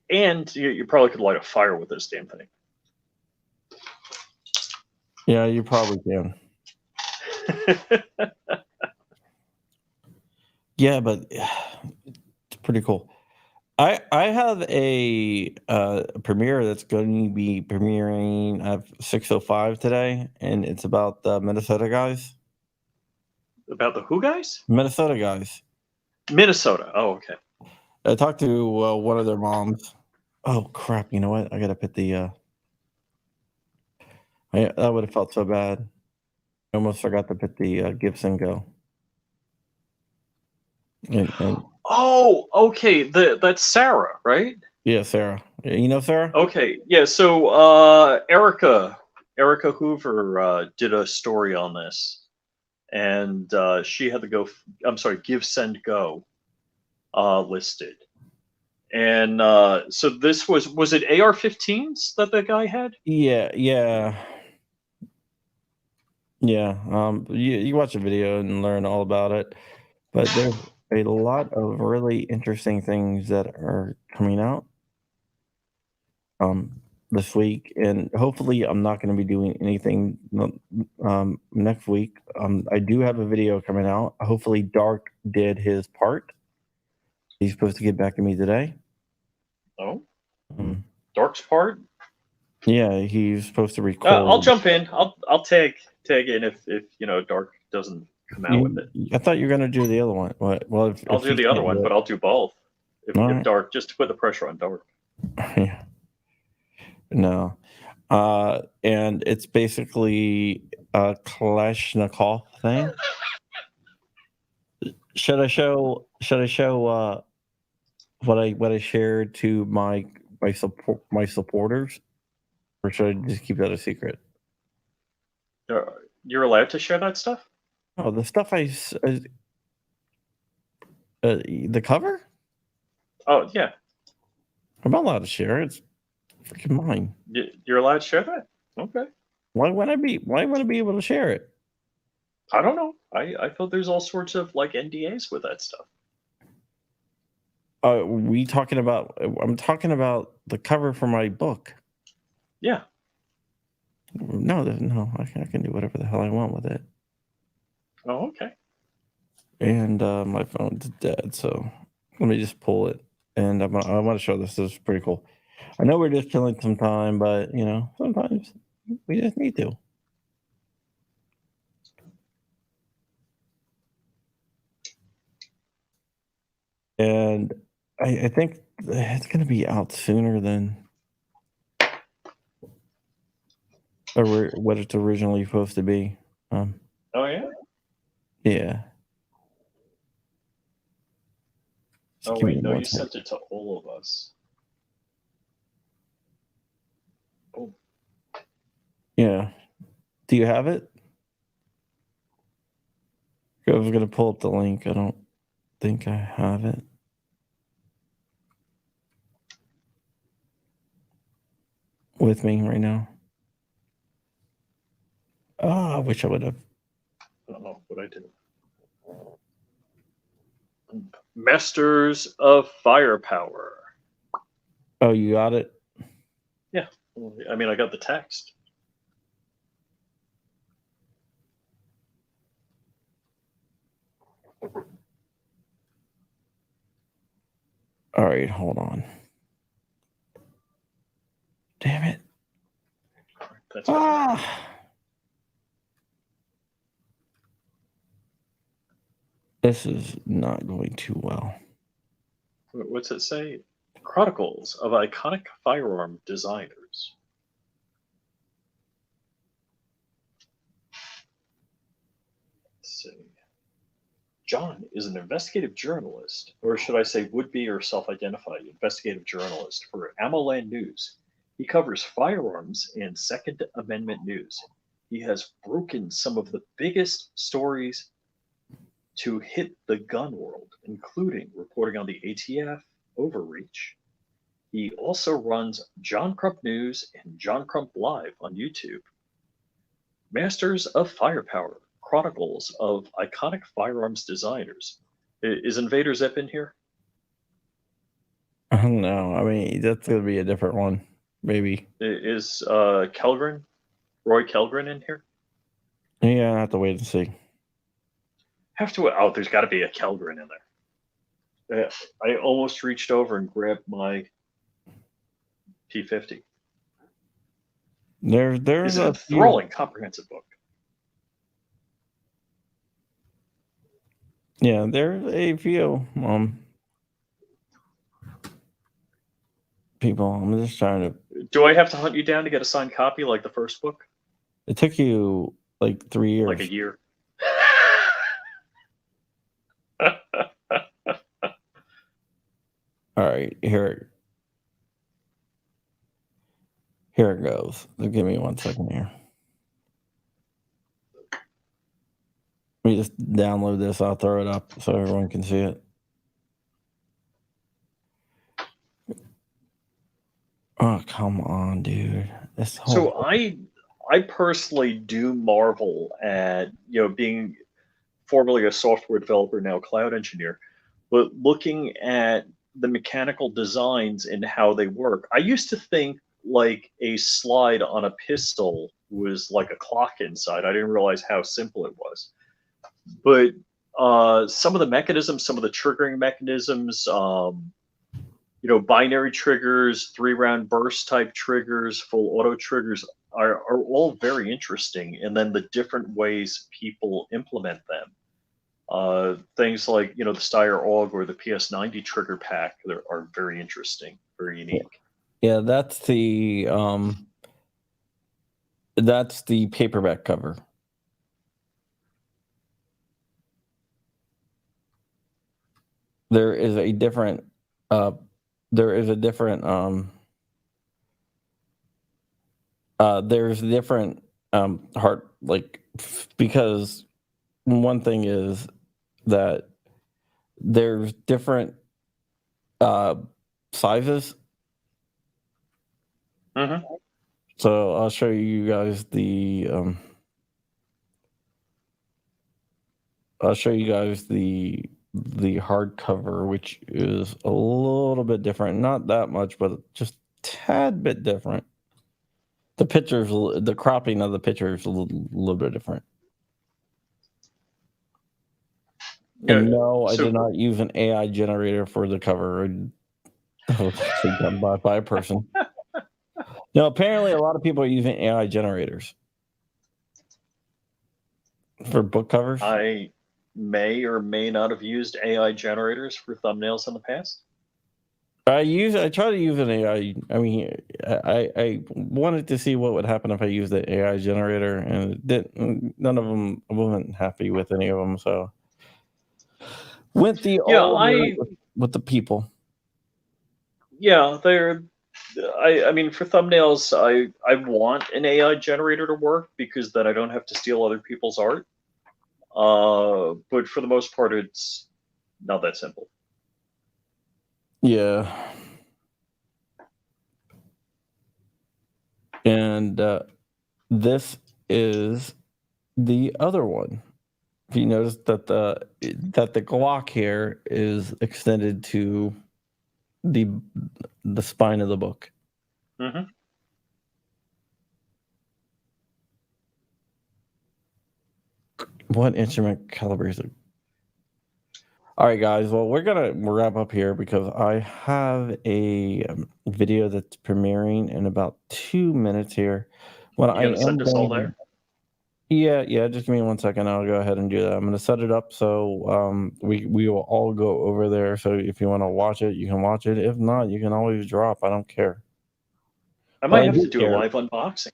and you probably could light a fire with this damn thing. Yeah, you probably can. Yeah, but it's pretty cool. I have a premiere that's going to be premiering at 6:05 today, and it's about the Minnesota guys. About the who guys? Minnesota guys. Minnesota. Oh, okay. I talked to one of their moms. Oh crap! You know what? I gotta put the. That would have felt so bad. I almost forgot to put the Gibson Go. And Oh, okay. That's Sarah, right? yeah, Sarah. You know Sarah? Okay. Yeah. So Erica Hoover did a story on this, and she had the Go. I'm sorry, Give Send Go listed, and so this was it AR-15s that the guy had? Yeah. You watch a video and learn all about it, but there's a lot of really interesting things that are coming out this week, and hopefully I'm not going to be doing anything next week. I do have a video coming out. Hopefully Dark did his part. He's supposed to get back to me today. Oh, Dark's part? Yeah, he's supposed to record. I'll jump in. I'll tag in if Dark doesn't come out with it. I thought you were going to do the other one. Well, I'll do the other one, but I'll do both. If Dark, just to put the pressure on Dark. Yeah. No. And it's basically a Kalashnikov thing. Should I show what I shared to my supporters, or should I just keep that a secret? You're allowed to share that stuff? Oh, the stuff the cover? Oh yeah. I'm not allowed to share it. It's freaking mine. You're allowed to share that? Okay. Why wouldn't I be able to share it? I don't know. I thought there's all sorts of like NDAs with that stuff. I'm talking about the cover for my book. Yeah. No, I can do whatever the hell I want with it. Oh, okay. And my phone's dead, so let me just pull it. And I want to show this. This is pretty cool. I know we're just killing some time, but sometimes we just need to. And I think it's going to be out sooner than what it's originally supposed to be. Oh yeah. Yeah. Oh wait, no, you sent it to all of us. Oh. Yeah. Do you have it? I was going to pull up the link. I don't think I have it. With me right now. Oh, I wish I would have. I don't know what I did. Masters of Firepower. Oh, you got it? Yeah. I mean, I got the text. All right, hold on. Damn it. That's better. This is not going too well. What's it say? Chronicles of iconic firearm designers. Let's see. John is an investigative journalist, or should I say would be or self-identified investigative journalist for AMOLAND News. He covers firearms and Second Amendment news. He has broken some of the biggest stories to hit the gun world, including reporting on the ATF overreach. He also runs John Crump News and John Crump Live on YouTube. Masters of Firepower, Chronicles of Iconic Firearms Designers. Is Invader Zip in here? No, I mean, that's going to be a different one, maybe. Is Kellgren, Roy Kellgren in here? Yeah, I have to wait and see. There's got to be a Kellgren in there. I almost reached over and grabbed my P50. There's a enthralling, comprehensive book. Yeah, there's a few people. I'm just trying to. Do I have to hunt you down to get a signed copy like the first book? It took you like 3 years. Like a year. All right, here it goes. Give me 1 second here. Let me just download this. I'll throw it up so everyone can see it. Oh, come on, dude. So I personally do marvel at, being formerly a software developer, now cloud engineer, but looking at the mechanical designs and how they work. I used to think like a slide on a pistol was like a clock inside. I didn't realize how simple it was. But some of the mechanisms, some of the triggering mechanisms, binary triggers, 3-round burst type triggers, full auto triggers are all very interesting. And then the different ways people implement them. Things like, the Steyr AUG or the PS90 trigger pack are very interesting, very unique. Yeah, that's the paperback cover. There is a different heart, there's different heart, like, because one thing is that there's different sizes. Mm-hmm. So I'll show you guys the hardcover, which is a little bit different. Not that much, but just a tad bit different. The cropping of the picture is a little bit different. Yeah, and no, I did not use an AI generator for the cover. Done by a person. No, apparently a lot of people are using AI generators for book covers. I may or may not have used AI generators for thumbnails in the past. I try to use an AI. I mean, I wanted to see what would happen if I used the AI generator, and it didn't. None of them. I wasn't happy with any of them, so went with the people. Yeah, I mean, for thumbnails, I want an AI generator to work because then I don't have to steal other people's art. But for the most part, it's not that simple. Yeah. And this is the other one. If you notice that the Glock here is extended to the spine of the book. Mm-hmm. What instrument caliber is it? All right, guys. Well, we're gonna wrap up here because I have a video that's premiering in about 2 minutes here. What You I gonna send am us all going there? Yeah. Just give me 1 second. I'll go ahead and do that. I'm going to set it up so we will all go over there. So if you want to watch it, you can watch it. If not, you can always drop. I don't care. I But might I have do to do care. a live unboxing.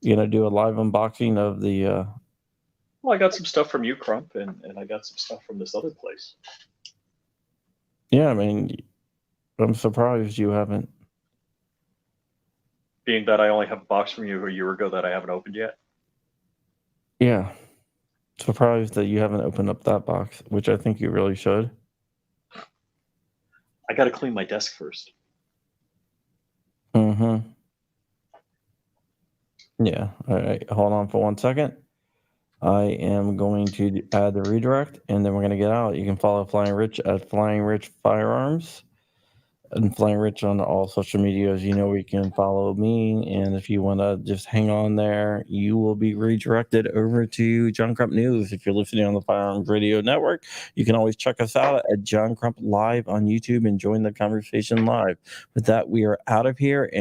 You're gonna do a live unboxing of the. Well, I got some stuff from you, Crump, and I got some stuff from this other place. Yeah, I mean, I'm surprised you haven't. Being that I only have a box from you a year ago that I haven't opened yet. Yeah, surprised that you haven't opened up that box, which I think you really should. I got to clean my desk first. Mm-hmm. Yeah. All right. Hold on for 1 second. I am going to add the redirect, and then we're gonna get out. You can follow Flying Rich at Flying Rich Firearms and Flying Rich on all social medias. You know where you can follow me, and if you want to just hang on there, you will be redirected over to John Crump News. If you're listening on the Firearms Radio Network, you can always check us out at John Crump Live on YouTube and join the conversation live. With that, we are out of here.